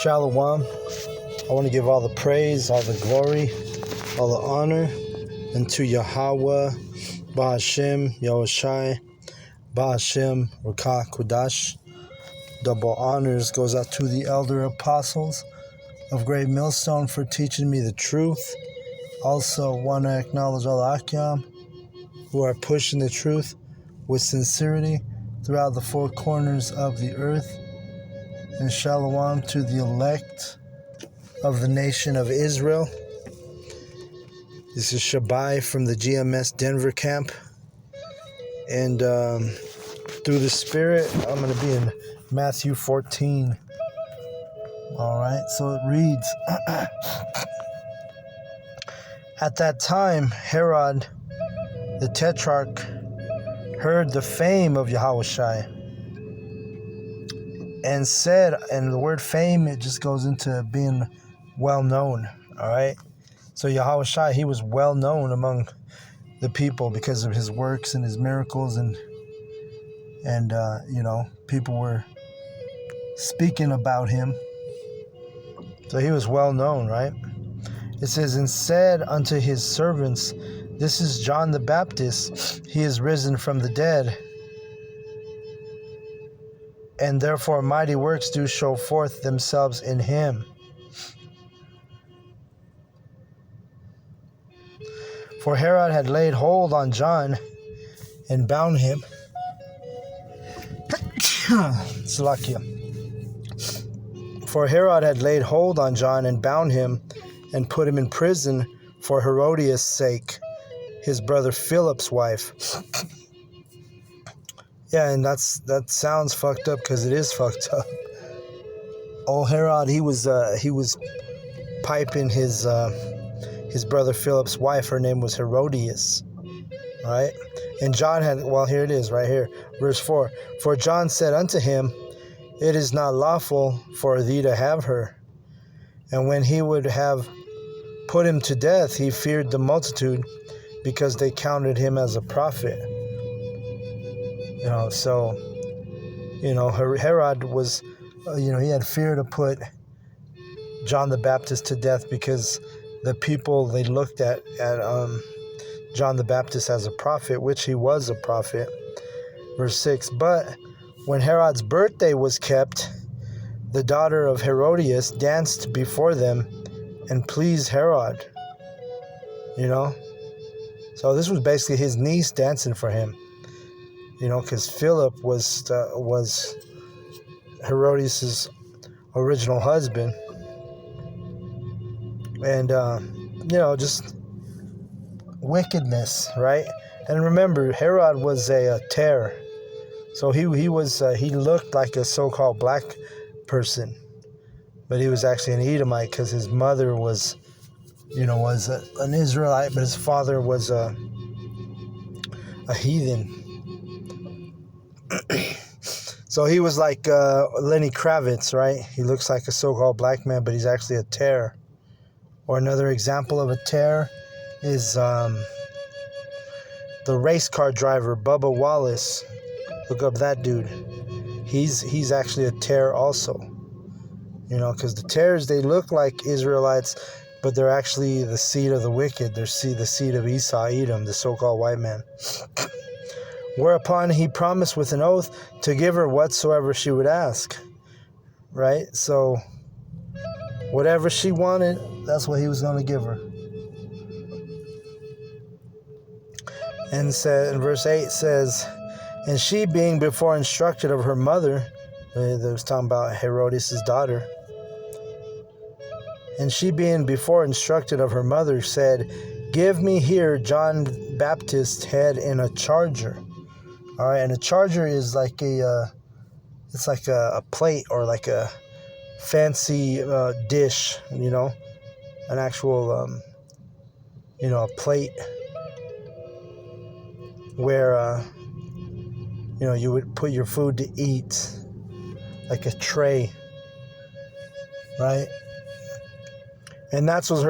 Shalom. I want to give all the praise, all the glory, all the honor unto Yahweh, Ba'ashem, Yahushai, Ba'ashem, Rakah, Kudash. Double honors goes out to the elder apostles of Great Millstone for teaching me the truth. Also want to acknowledge all the Akyam who are pushing the truth with sincerity throughout the four corners of the earth. And shalom to the elect of the nation of Israel. This is Shabai from the GMS Denver camp. And through the Spirit, I'm going to be in Matthew 14. All right, so it reads, At that time, Herod, the Tetrarch, heard the fame of Yahushai and said, and the word fame, it just goes into being well known, all right? So Yahushai, he was well known among the people because of his works and his miracles, and people were speaking about him. So he was well known, right? It says, and said unto his servants, This is John the Baptist. He is risen from the dead, and therefore mighty works do show forth themselves in him. For Herod had laid hold on John and bound him. Salakia. For Herod had laid hold on John and bound him and put him in prison for Herodias' sake, his brother Philip's wife. Yeah, and that sounds fucked up because it is fucked up. Oh, Herod, he was piping his brother Philip's wife. Her name was Herodias, right? And John had, well, here it is, right here, verse 4. For John said unto him, It is not lawful for thee to have her. And when he would have put him to death, he feared the multitude, because they counted him as a prophet. Herod was, he had fear to put John the Baptist to death because the people, they looked at John the Baptist as a prophet, which he was a prophet. Verse 6, But when Herod's birthday was kept, the daughter of Herodias danced before them and pleased Herod. So this was basically his niece dancing for him. Because Philip was Herodias' original husband. And, just wickedness, right? And remember, Herod was a terror. So he looked like a so-called black person. But he was actually an Edomite because his mother was an Israelite, but his father was a heathen. So he was like Lenny Kravitz, right? He looks like a so-called black man, but he's actually a terror. Or another example of a terror is the race car driver, Bubba Wallace. Look up that dude. He's actually a terror also. Because the terrors, they look like Israelites, but they're actually the seed of the wicked. They're the seed of Esau, Edom, the so-called white man. Whereupon he promised with an oath to give her whatsoever she would ask. Right? So, whatever she wanted, that's what he was going to give her. And in verse 8 says, And she being before instructed of her mother, that was talking about Herodias' daughter, and she being before instructed of her mother said, Give me here John Baptist's head in a charger. All right, and a charger is like a plate or like a fancy dish, an actual, a plate where, you would put your food to eat, like a tray, right? And that's what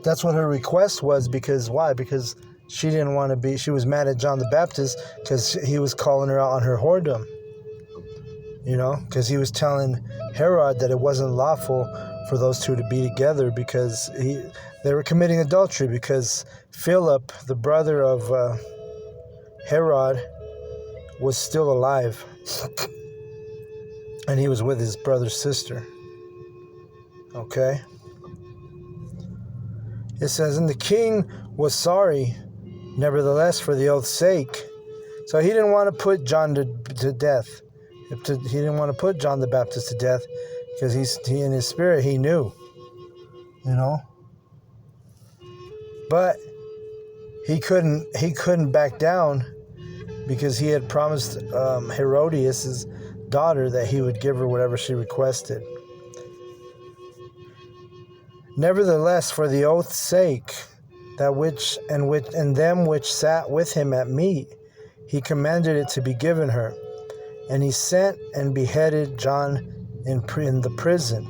that's what her request was, because why? Because she didn't want to she was mad at John the Baptist because he was calling her out on her whoredom. because he was telling Herod that it wasn't lawful for those two to be together because they were committing adultery, because Philip, the brother of Herod, was still alive, and he was with his brother's sister. Okay? It says, and the king was sorry, nevertheless, for the oath's sake. So he didn't want to put John to death. He didn't want to put John the Baptist to death because he in his spirit, he knew, But he couldn't back down because he had promised Herodias' daughter that he would give her whatever she requested. Nevertheless, for the oath's sake, and them which sat with him at meat, he commanded it to be given her. And he sent and beheaded John in the prison.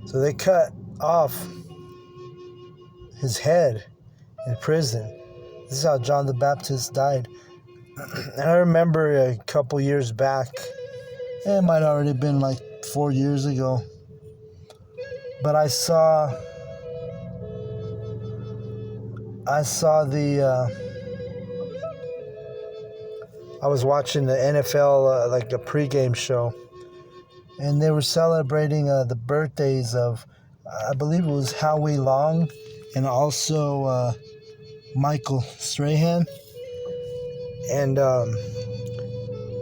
So they cut off his head in prison. This is how John the Baptist died. And I remember a couple years back, it might have already been like 4 years ago, but I saw I was watching the NFL, like the pregame show, and they were celebrating the birthdays of, I believe it was Howie Long and also Michael Strahan. And,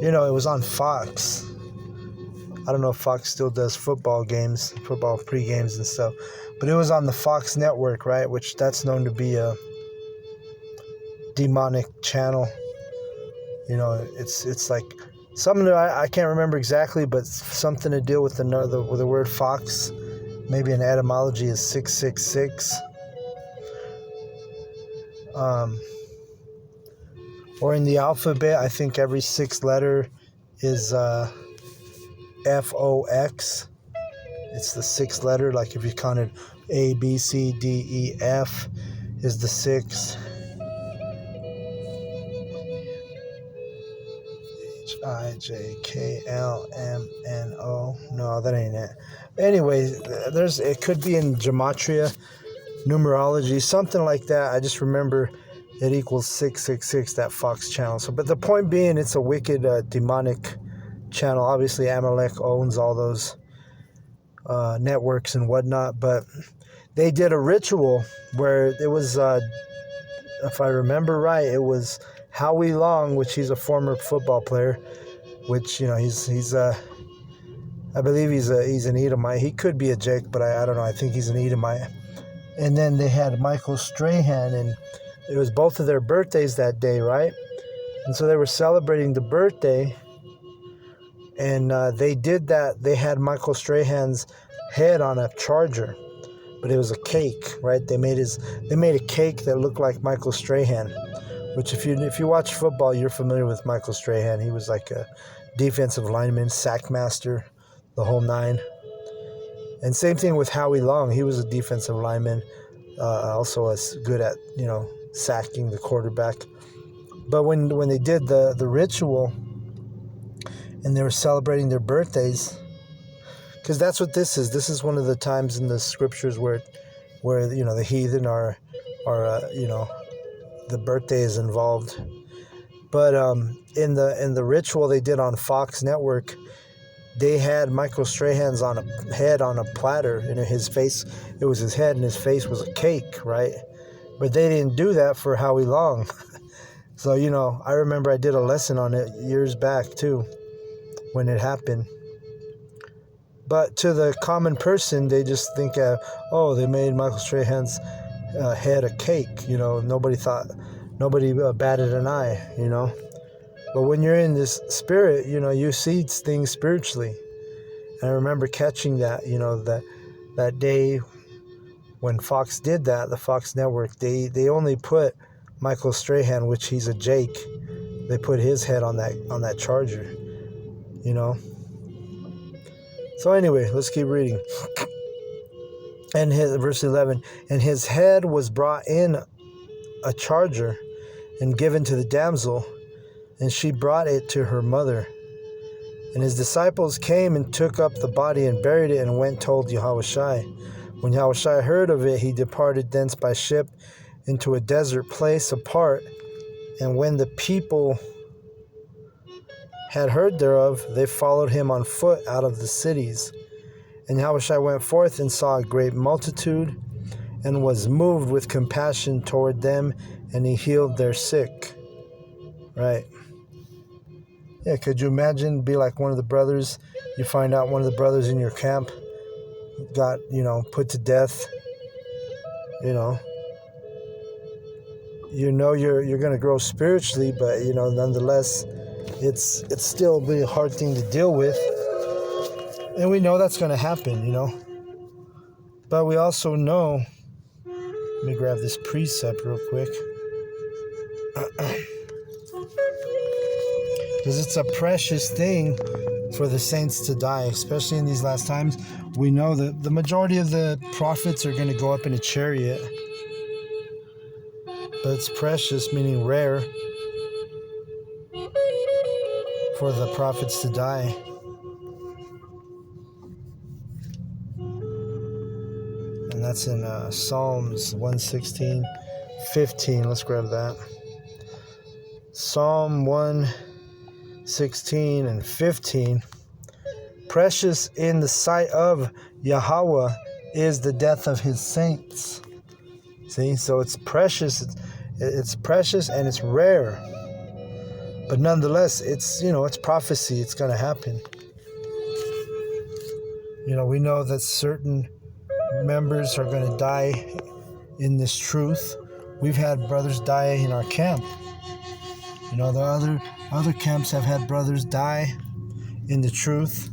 it was on Fox. I don't know if Fox still does football pre-games and stuff. But it was on the Fox network, right? Which that's known to be a demonic channel. It's like something that I can't remember exactly, but something to deal with the word Fox. Maybe an etymology is 666. Or in the alphabet, I think every sixth letter is FOX. It's the sixth letter. Like if you counted A, B, C, D, E, F is the sixth. HIJKLMNO. No, that ain't it. Anyway, it could be in gematria, numerology, something like that. I just remember it equals 666, that Fox channel. So, but the point being, it's a wicked, demonic channel. Obviously, Amalek owns all those networks and whatnot. But they did a ritual where it was, if I remember right, it was Howie Long, which he's a former football player, which he's I believe he's an Edomite. He could be a Jake, but I don't know. I think he's an Edomite. And then they had Michael Strahan, and it was both of their birthdays that day, right? And so they were celebrating the birthday, and they did that. They had Michael Strahan's head on a charger, but it was a cake, right? They made a cake that looked like Michael Strahan, which if you watch football, you're familiar with Michael Strahan. He was like a defensive lineman, sack master, the whole nine. And same thing with Howie Long. He was a defensive lineman, also as good at sacking the quarterback. But when they did the ritual and they were celebrating their birthdays, because that's what this is. This is one of the times in the scriptures where the heathen are the birthday is involved. But in the ritual they did on Fox Network, they had Michael Strahan's head on a platter, and his face, it was his head, and his face was a cake, right? But they didn't do that for Howie Long. So, I remember I did a lesson on it years back, too, when it happened. But to the common person, they just think, they made Michael Strahan's head a cake. Nobody batted an eye, But when you're in this spirit, you see things spiritually. And I remember catching that, that day when Fox did that, the Fox Network, they only put Michael Strahan, which he's a Jake, they put his head on that charger, So anyway, let's keep reading. And verse 11, and his head was brought in a charger and given to the damsel, and she brought it to her mother. And his disciples came and took up the body and buried it and went told Yahushua. When Yahushua heard of it, he departed thence by ship into a desert place apart. And when the people had heard thereof, they followed him on foot out of the cities. And Yahushua went forth and saw a great multitude, and was moved with compassion toward them, and he healed their sick. Right. Yeah, could you imagine, be like one of the brothers, you find out one of the brothers in your camp got, put to death, you're going to grow spiritually, but, nonetheless, it's still a hard thing to deal with. And we know that's going to happen, But we also know, let me grab this precept real quick. Because it's a precious thing for the saints to die, especially in these last times. We know that the majority of the prophets are going to go up in a chariot. But it's precious, meaning rare, for the prophets to die. And that's in Psalms 116:15. Let's grab that. Psalm 116 and 15. Precious in the sight of Yahweh is the death of his saints. See, so it's precious. It's precious and it's rare. But nonetheless, it's prophecy. It's going to happen. We know that certain members are going to die in this truth. We've had brothers die in our camp. The other camps have had brothers die in the truth.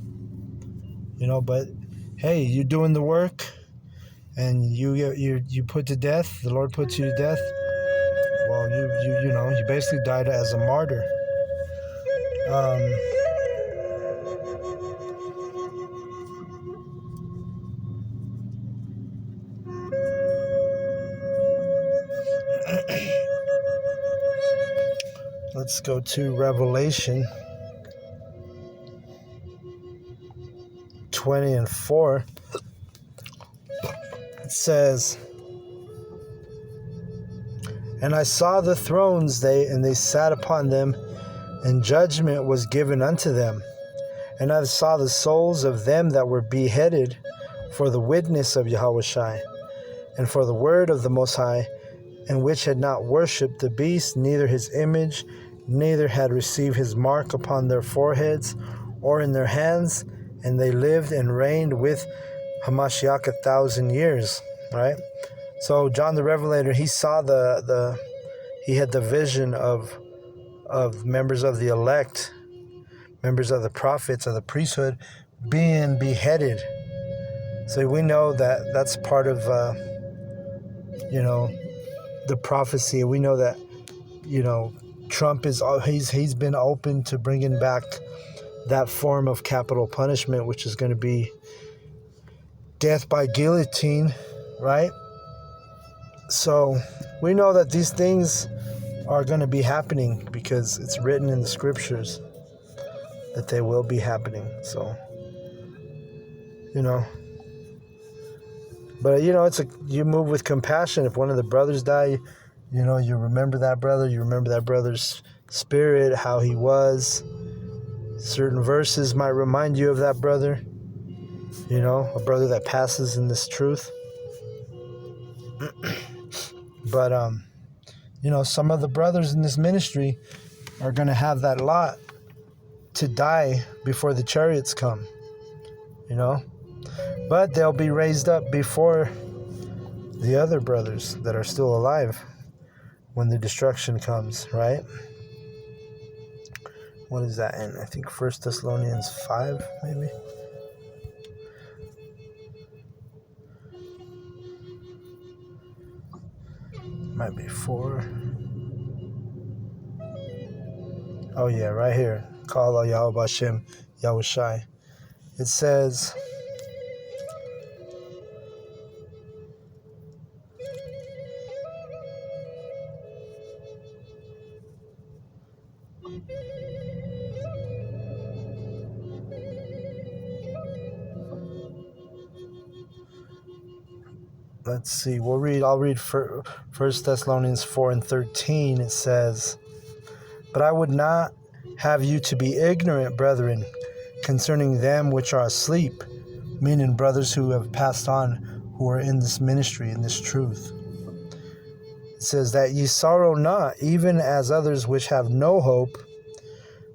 But hey, you're doing the work, and you put to death. The Lord puts you to death. Well, you basically died as a martyr. Let's go to Revelation 20:4. It says, "And I saw the thrones, and they sat upon them, and judgment was given unto them. And I saw the souls of them that were beheaded for the witness of Yahushua, and for the word of the Most High, and which had not worshipped the beast, neither his image, neither had received his mark upon their foreheads or in their hands, and they lived and reigned with Hamashiach 1,000 years." Right? So John the Revelator, he saw he had the vision of members of the elect, members of the prophets of the priesthood being beheaded. So we know that that's part of the prophecy. We know that Trump he's been open to bringing back that form of capital punishment, which is going to be death by guillotine, right? So we know that these things are going to be happening because it's written in the scriptures that they will be happening. So, but you move with compassion. If one of the brothers die, you remember that brother. You remember that brother's spirit, how he was. Certain verses might remind you of that brother. A brother that passes in this truth. But some of the brothers in this ministry are going to have that lot to die before the chariots come. But they'll be raised up before the other brothers that are still alive when the destruction comes, right? What is that in? I think 1 Thessalonians 5, maybe? Might be 4. Oh yeah, right here. Call Yahweh Hashem, Yahushai. It says, let's see. I'll read 1 Thessalonians 4:13. It says, "But I would not have you to be ignorant, brethren, concerning them which are asleep," meaning brothers who have passed on, who are in this ministry, in this truth. It says that ye sorrow not, even as others which have no hope.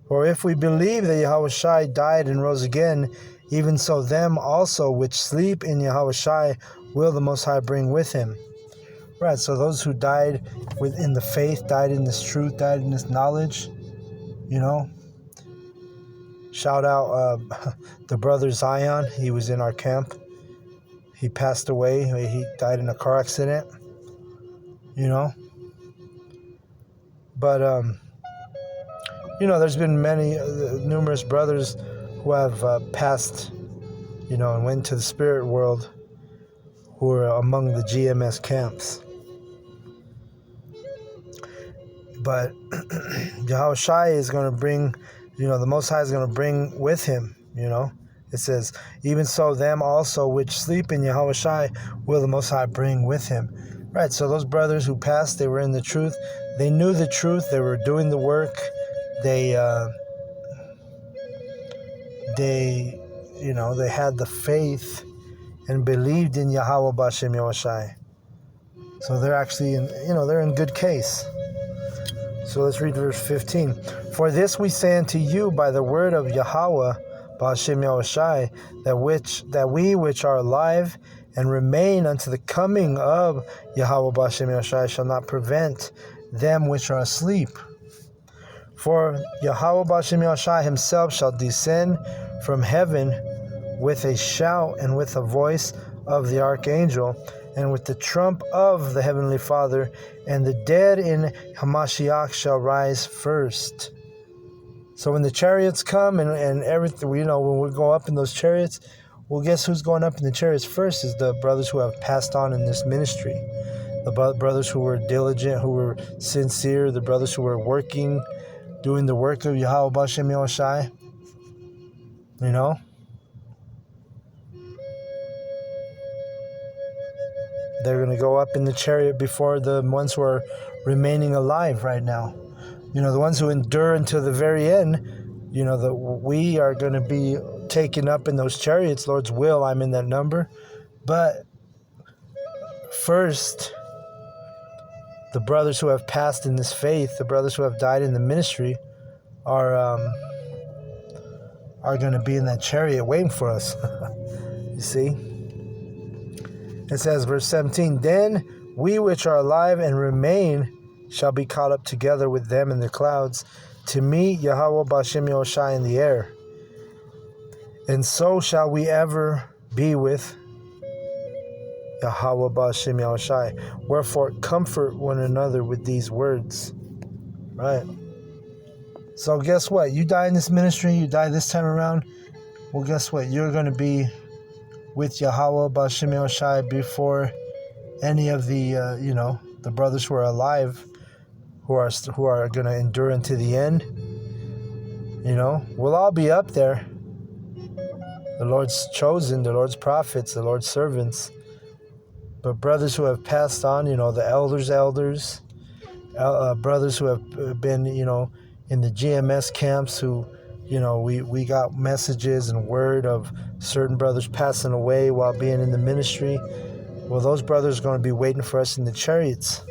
For if we believe that Yahushua died and rose again, even so them also which sleep in Yahushua will the Most High bring with him. Right, so those who died within the faith, died in this truth, died in this knowledge, shout out the brother Zion. He was in our camp. He passed away. He died in a car accident, But, there's been numerous brothers who have passed, and went to the spirit world, who are among the GMS camps. But Yahushua is going to bring, the Most High is going to bring with him, It says, even so them also which sleep in Yahushua will the Most High bring with him. Right, so those brothers who passed, they were in the truth. They knew the truth. They were doing the work. They had the faith and believed in Yahweh B'Shem Yahushua. So they're actually they're in good case. So let's read verse 15. For this we say unto you by the word of Yahweh B'Shem Yahushua, that we which are alive and remain unto the coming of Yahweh B'Shem Yahushua shall not prevent them which are asleep. For Yahweh B'Shem Yahushua himself shall descend from heaven with a shout and with a voice of the archangel and with the trump of the heavenly Father, and the dead in Hamashiach shall rise first. So when the chariots come and everything, when we go up in those chariots, well, guess who's going up in the chariots first is the brothers who have passed on in this ministry. The brothers who were diligent, who were sincere, the brothers who were working, doing the work of Yahweh B'Shem Yahushua. They're going to go up in the chariot before the ones who are remaining alive right now. The ones who endure until the very end, we are going to be taken up in those chariots. Lord's will, I'm in that number. But first, the brothers who have passed in this faith, the brothers who have died in the ministry, are going to be in that chariot waiting for us. You see? It says, verse 17, then we which are alive and remain shall be caught up together with them in the clouds to meet Yahweh B'Shem Yahushua in the air. And so shall we ever be with Yahweh B'Shem Yahushua. Wherefore comfort one another with these words. Right. So guess what? You die in this ministry, you die this time around. Well, guess what? You're going to be with Yahweh B'Shem Yahushua before any of the the brothers who are alive, who are going to endure unto the end. We'll all be up there. The Lord's chosen, the Lord's prophets, the Lord's servants. But brothers who have passed on, the elders, brothers who have been, in the GMS camps, who, we got messages and word of certain brothers passing away while being in the ministry. Well, those brothers are going to be waiting for us in the chariots.